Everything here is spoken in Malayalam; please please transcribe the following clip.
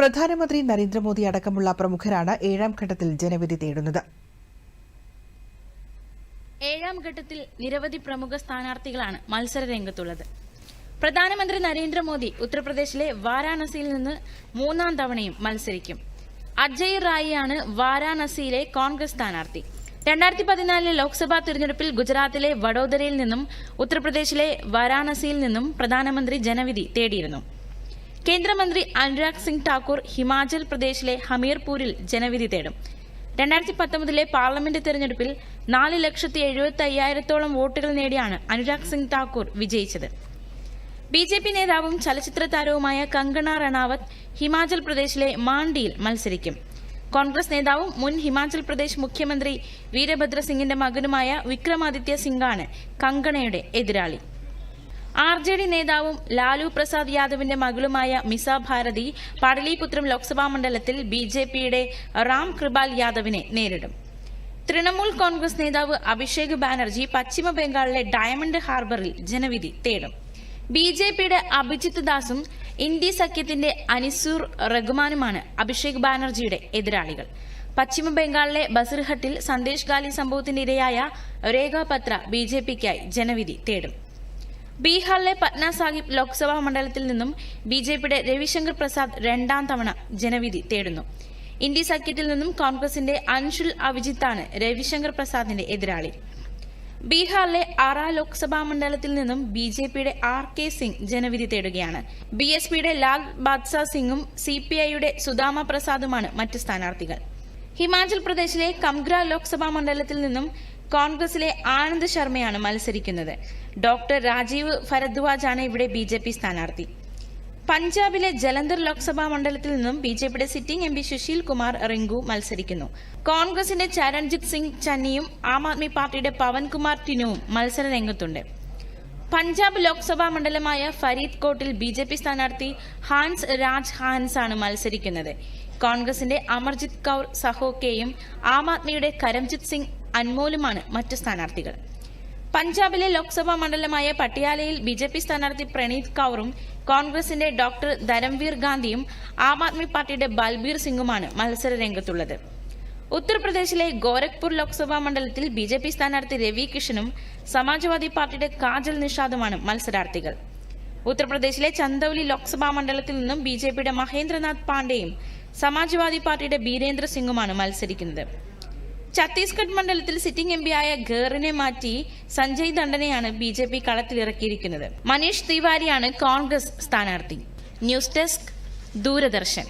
പ്രധാനമന്ത്രി നരേന്ദ്രമോദി അടക്കമുള്ള പ്രമുഖരാണ് ഏഴാം ഘട്ടത്തിൽ ജനവിധി തേടുന്നത്. ഏഴാം ഘട്ടത്തിൽ നിരവധി പ്രമുഖ സ്ഥാനാർത്ഥികളാണ് മത്സര രംഗത്തുള്ളത്. പ്രധാനമന്ത്രി നരേന്ദ്രമോദി ഉത്തർപ്രദേശിലെ വാരാണസിയിൽ നിന്ന് മൂന്നാം തവണയും മത്സരിക്കും. അജയ് റായിയാണ് വാരാണസിയിലെ കോൺഗ്രസ് സ്ഥാനാർത്ഥി. 2014 ലോക്സഭാ തിരഞ്ഞെടുപ്പിൽ ഗുജറാത്തിലെ വഡോദരയിൽ നിന്നും ഉത്തർപ്രദേശിലെ വാരാണസിയിൽ നിന്നും പ്രധാനമന്ത്രി ജനവിധി തേടിയിരുന്നു. കേന്ദ്രമന്ത്രി അനുരാഗ് സിംഗ് ഠാക്കൂർ ഹിമാചൽ പ്രദേശിലെ ഹമീർപൂരിൽ ജനവിധി തേടും. 2019 പാർലമെന്റ് തെരഞ്ഞെടുപ്പിൽ 4,70,50,000 വോട്ടുകൾ നേടിയാണ് അനുരാഗ് സിംഗ് ഠാക്കൂർ വിജയിച്ചത്. ബിജെപി നേതാവും ചലച്ചിത്ര താരവുമായ കങ്കണ റണാവത്ത് ഹിമാചൽ പ്രദേശിലെ മാണ്ഡിയിൽ മത്സരിക്കും. കോൺഗ്രസ് നേതാവും മുൻ ഹിമാചൽ പ്രദേശ് മുഖ്യമന്ത്രി വീരഭദ്ര സിംഗിന്റെ മകനുമായ വിക്രമാദിത്യ സിംഗാണ് കങ്കണയുടെ എതിരാളി. RJD നേതാവും ലാലു പ്രസാദ് യാദവിന്റെ മകളുമായ മിസ ഭാരതി പാടലിപുത്രം ലോക്സഭാ മണ്ഡലത്തിൽ ബിജെപിയുടെ റാം കൃപാൽ യാദവിനെ നേരിടും. തൃണമൂൽ കോൺഗ്രസ് നേതാവ് അഭിഷേക് ബാനർജി പശ്ചിമ ബംഗാളിലെ ഡയമണ്ട് ഹാർബറിൽ ജനവിധി തേടും. ബിജെപിയുടെ അഭിജിത്ത് ദാസും ഇന്ത്യ സഖ്യത്തിന്റെ അനിസുർ റഹ്മാനുമാണ് അഭിഷേക് ബാനർജിയുടെ എതിരാളികൾ. പശ്ചിമ ബംഗാളിലെ ബസിർഹട്ടിൽ സന്ദേശ് ഗാലി സംഭവത്തിന്റെ ഇരയായ രേഖ പത്ര ബിജെപിക്കായി ജനവിധി തേടും. ബീഹാറിലെ പട്ന സാഹിബ് ലോക്സഭാ മണ്ഡലത്തിൽ നിന്നും ബിജെപിയുടെ രവിശങ്കർ പ്രസാദ് രണ്ടാം തവണ ജനവിധി തേടുന്നു. ഇന്ത്യ സഖ്യത്തിൽ നിന്നും കോൺഗ്രസിന്റെ അൻഷുൽ അഭിജിത്താണ് രവിശങ്കർ പ്രസാദിന്റെ എതിരാളി. ബീഹാറിലെ ആറ ലോക്സഭാ മണ്ഡലത്തിൽ നിന്നും ബിജെപിയുടെ RK സിംഗ് ജനവിധി തേടുകയാണ്. BSPയുടെ ലാൽ ബാദ്ഷാ സിംഗും CPIയുടെ സുദാമ പ്രസാദുമാണ് മറ്റ് സ്ഥാനാർത്ഥികൾ. ഹിമാചൽ പ്രദേശിലെ കംഗ്ര ലോക്സഭാ മണ്ഡലത്തിൽ നിന്നും കോൺഗ്രസിലെ ആനന്ദ് ശർമ്മയാണ് മത്സരിക്കുന്നത്. ഡോക്ടർ രാജീവ് ഭരദ്വാജാണ് ഇവിടെ BJP സ്ഥാനാർത്ഥി. പഞ്ചാബിലെ ജലന്ധർ ലോക്സഭാ മണ്ഡലത്തിൽ നിന്നും ബിജെപിയുടെ സിറ്റിംഗ് MP സുശീൽ കുമാർ റിങ്കു മത്സരിക്കുന്നു. കോൺഗ്രസിന്റെ ചരൺജിത് സിംഗ് ചന്നിയും ആം ആദ്മി പാർട്ടിയുടെ പവൻകുമാർ ടിനുവും മത്സര രംഗത്തുണ്ട്. പഞ്ചാബ് ലോക്സഭാ മണ്ഡലമായ ഫരീദ് കോട്ടിൽ BJP സ്ഥാനാർത്ഥി ഹാൻസ് രാജ് ഹാൻസ് ആണ് മത്സരിക്കുന്നത്. കോൺഗ്രസിന്റെ അമർജിത് കൌർ സഹോക്കെയും ആം ആദ്മിയുടെ കരംജിത് സിംഗ് അൻമോലുമാണ് മറ്റ് സ്ഥാനാർത്ഥികൾ. പഞ്ചാബിലെ ലോക്സഭാ മണ്ഡലമായ പട്ടിയാലയിൽ BJP സ്ഥാനാർത്ഥി പ്രണീത് കൌറും കോൺഗ്രസിന്റെ ഡോക്ടർ ധരംവീർ ഗാന്ധിയും ആം ആദ്മി പാർട്ടിയുടെ ബൽബീർ സിംഗുമാണ് മത്സര രംഗത്തുള്ളത്. ഉത്തർപ്രദേശിലെ ഗോരഖ്പൂർ ലോക്സഭാ മണ്ഡലത്തിൽ BJP സ്ഥാനാർത്ഥി രവി കിഷനും സമാജ്വാദി പാർട്ടിയുടെ കാജൽ നിഷാദുമാണ് മത്സരാർത്ഥികൾ. ഉത്തർപ്രദേശിലെ ചന്ദൌലി ലോക്സഭാ മണ്ഡലത്തിൽ നിന്നും BJPയുടെ മഹേന്ദ്രനാഥ് പാണ്ഡെയും സമാജ്വാദി പാർട്ടിയുടെ ബീരേന്ദ്ര സിംഗുമാണ് മത്സരിക്കുന്നത്. ഛത്തീസ്ഗഡ് മണ്ഡലത്തിൽ സിറ്റിംഗ് MP ആയ ഖേറിനെ മാറ്റി സഞ്ജയ് ദണ്ഡനെയാണ് BJP കളത്തിലിറക്കിയിരിക്കുന്നത്. മനീഷ് തിവാരിയാണ് കോൺഗ്രസ് സ്ഥാനാർത്ഥി. News desk, Doordarshan.